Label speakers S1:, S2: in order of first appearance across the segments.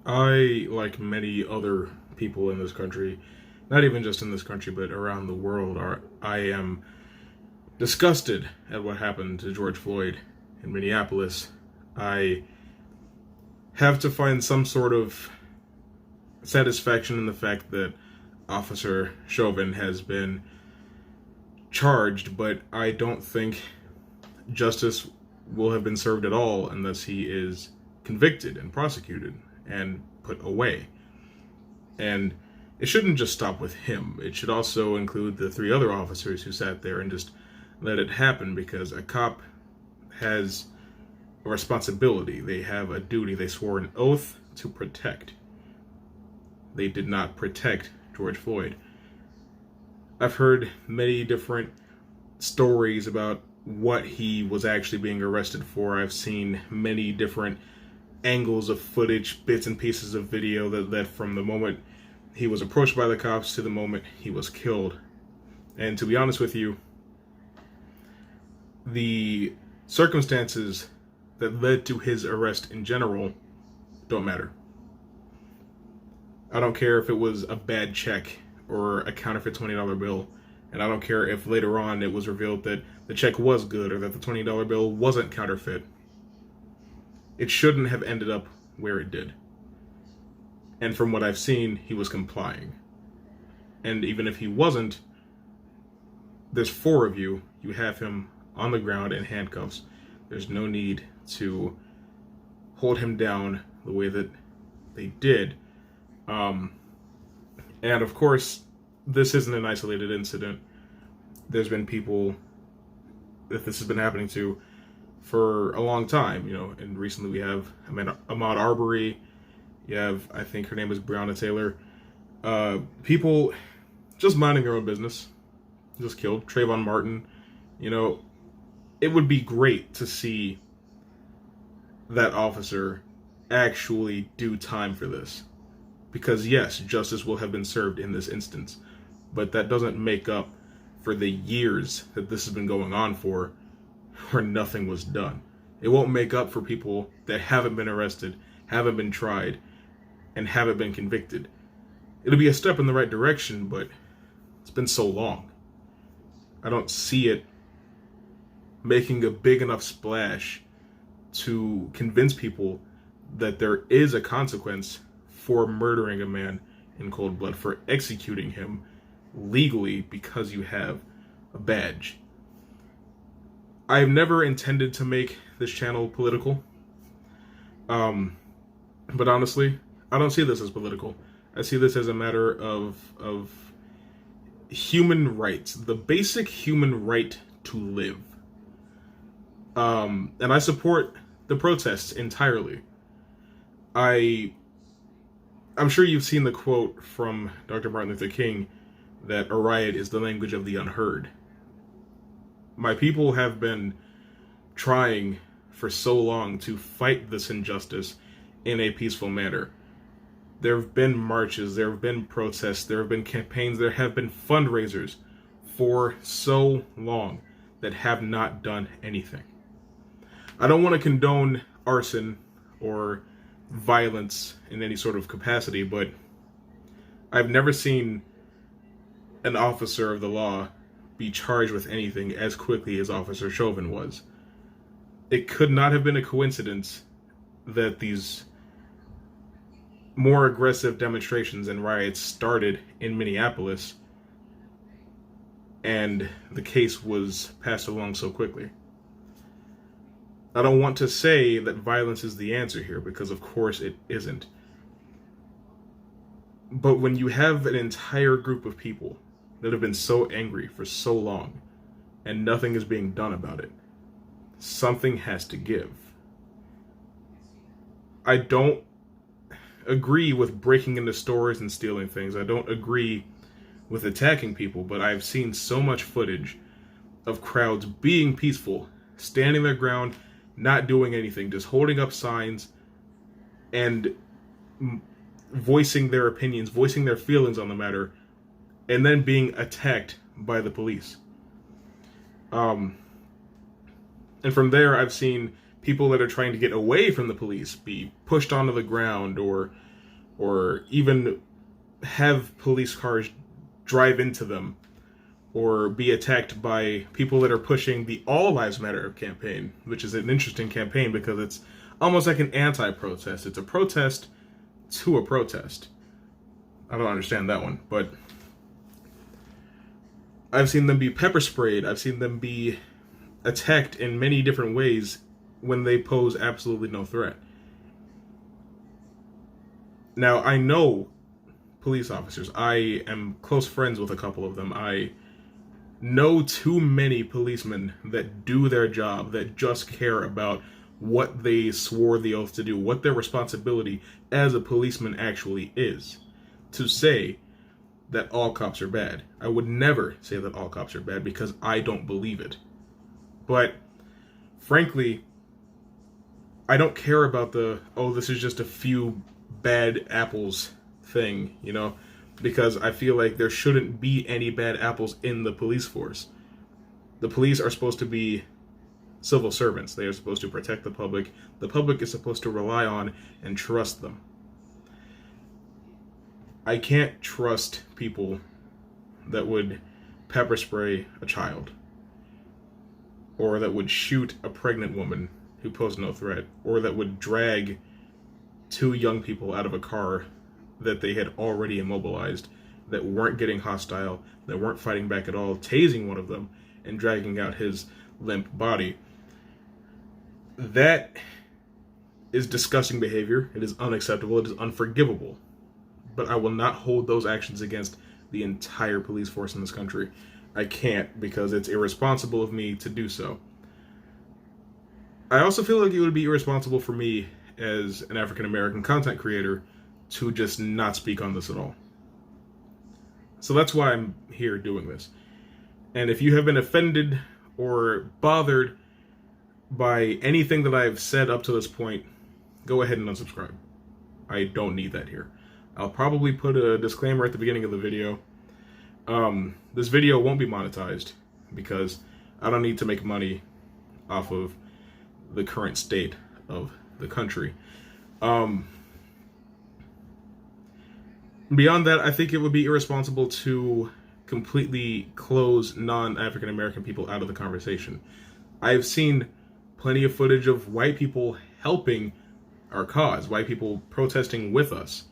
S1: I, like many other people in this country, not even just in this country, but around the world, I am disgusted at what happened to George Floyd in Minneapolis. I have to find some sort of satisfaction in the fact that Officer Chauvin has been charged, but I don't think justice will have been served at all unless he is convicted and prosecuted and put away. And it shouldn't just stop with him. It should also include the three other officers who sat there and just let it happen, because a cop has a responsibility. They have a duty. They swore an oath to protect. They did not protect George Floyd. I've heard many different stories about what he was actually being arrested for. I've seen many different angles of footage, bits and pieces of video that led from the moment he was approached by the cops to the moment he was killed. And to be honest with you, the circumstances that led to his arrest in general don't matter. I don't care if it was a bad check or a counterfeit $20 bill. And I don't care if later on it was revealed that the check was good or that the $20 bill wasn't counterfeit. It shouldn't have ended up where it did. And from what I've seen, he was complying. And even if he wasn't, there's four of you. You have him on the ground in handcuffs. There's no need to hold him down the way that they did. And of course, this isn't an isolated incident. There's been people that this has been happening to for a long time, and recently we have Ahmaud Arbery. You have, I think her name is Breanna Taylor. People just minding their own business, just killed. Trayvon Martin. It would be great to see that officer actually do time for this. Because yes, justice will have been served in this instance, but that doesn't make up for the years that this has been going on for, where nothing was done. It won't make up for people that haven't been arrested, haven't been tried, and haven't been convicted. It'll be a step in the right direction, but it's been so long. I don't see it making a big enough splash to convince people that there is a consequence for murdering a man in cold blood, for executing him legally because you have a badge. I've never intended to make this channel political. But honestly, I don't see this as political. I see this as a matter of human rights, the basic human right to live. And I support the protests entirely. I'm sure you've seen the quote from Dr. Martin Luther King that a riot is the language of the unheard. My people have been trying for so long to fight this injustice in a peaceful manner. There have been marches, there have been protests, there have been campaigns, there have been fundraisers for so long that have not done anything. I don't want to condone arson or violence in any sort of capacity, but I've never seen an officer of the law be charged with anything as quickly as Officer Chauvin was. It could not have been a coincidence that these more aggressive demonstrations and riots started in Minneapolis and the case was passed along so quickly. I don't want to say that violence is the answer here, because of course it isn't. But when you have an entire group of people that have been so angry for so long and nothing is being done about it, something has to give. I don't agree with breaking into stores and stealing things. I don't agree with attacking people, but I've seen so much footage of crowds being peaceful, standing their ground, not doing anything, just holding up signs and voicing their opinions, voicing their feelings on the matter, and then being attacked by the police. And from there, I've seen people that are trying to get away from the police be pushed onto the ground or or even have police cars drive into them, or be attacked by people that are pushing the All Lives Matter campaign, which is an interesting campaign because it's almost like an anti-protest. It's a protest to a protest. I don't understand that one, but I've seen them be pepper sprayed. I've seen them be attacked in many different ways when they pose absolutely no threat. Now, I know police officers. I am close friends with a couple of them. I know too many policemen that do their job, that just care about what they swore the oath to do, what their responsibility as a policeman actually is, to say that all cops are bad. I would never say that all cops are bad because I don't believe it. But frankly, I don't care about the, oh, this is just a few bad apples thing, you know, because I feel like there shouldn't be any bad apples in the police force. The police are supposed to be civil servants. They are supposed to protect the public. The public is supposed to rely on and trust them. I can't trust people that would pepper spray a child, or that would shoot a pregnant woman who posed no threat, or that would drag two young people out of a car that they had already immobilized, that weren't getting hostile, that weren't fighting back at all, tasing one of them and dragging out his limp body. That is disgusting behavior. It is unacceptable. It is unforgivable. But I will not hold those actions against the entire police force in this country. I can't, because it's irresponsible of me to do so. I also feel like it would be irresponsible for me as an African American content creator to just not speak on this at all. So that's why I'm here doing this. And if you have been offended or bothered by anything that I've said up to this point, go ahead and unsubscribe. I don't need that here. I'll probably put a disclaimer at the beginning of the video. This video won't be monetized because I don't need to make money off of the current state of the country. Beyond that, I think it would be irresponsible to completely close non-African American people out of the conversation. I've seen plenty of footage of white people helping our cause, white people protesting with us.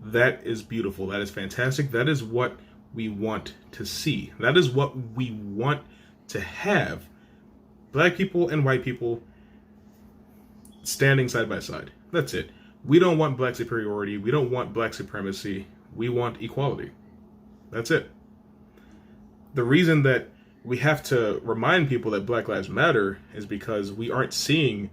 S1: That is beautiful. That is fantastic. That is what we want to see. That is what we want to have. Black people and white people standing side by side. That's it. We don't want black superiority. We don't want black supremacy. We want equality. That's it. The reason that we have to remind people that Black Lives Matter is because we aren't seeing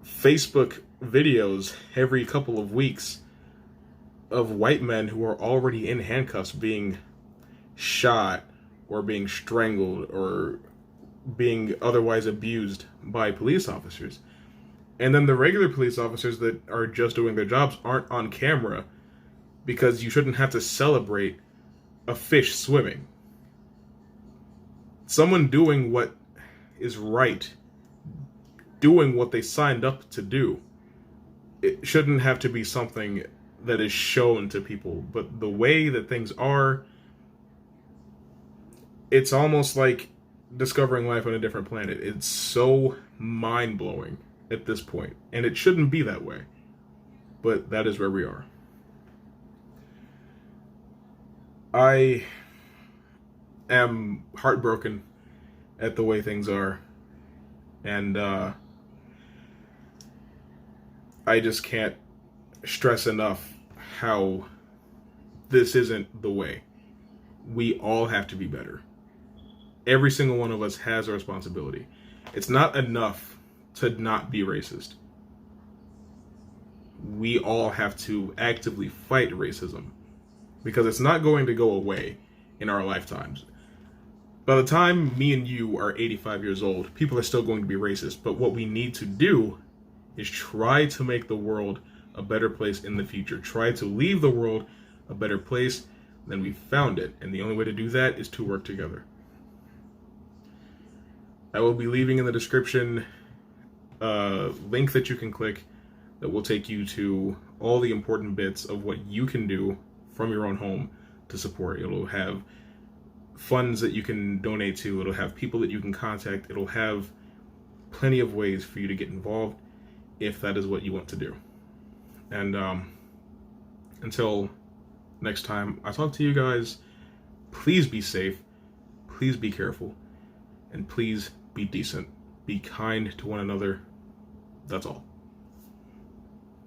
S1: Facebook videos every couple of weeks of white men who are already in handcuffs being shot or being strangled or being otherwise abused by police officers. And then the regular police officers that are just doing their jobs aren't on camera because you shouldn't have to celebrate a fish swimming. Someone doing what is right, doing what they signed up to do, it shouldn't have to be something that is shown to people. But the way that things are, it's almost like discovering life on a different planet. It's so mind-blowing at this point, and it shouldn't be that way, but that is where we are. I am heartbroken at the way things are, and I just can't stress enough how this isn't the way. We all have to be better. Every single one of us has a responsibility. It's not enough to not be racist. We all have to actively fight racism because it's not going to go away in our lifetimes. By the time me and you are 85 years old, people are still going to be racist, but what we need to do is try to make the world a better place in the future. Try to leave the world a better place than we found it, and the only way to do that is to work together. I will be leaving in the description a link that you can click that will take you to all the important bits of what you can do from your own home to support. It'll have funds that you can donate to. It'll have people that you can contact. It'll have plenty of ways for you to get involved if that is what you want to do. And until next time I talk to you guys, please be safe, please be careful, and please be decent. Be kind to one another. That's all.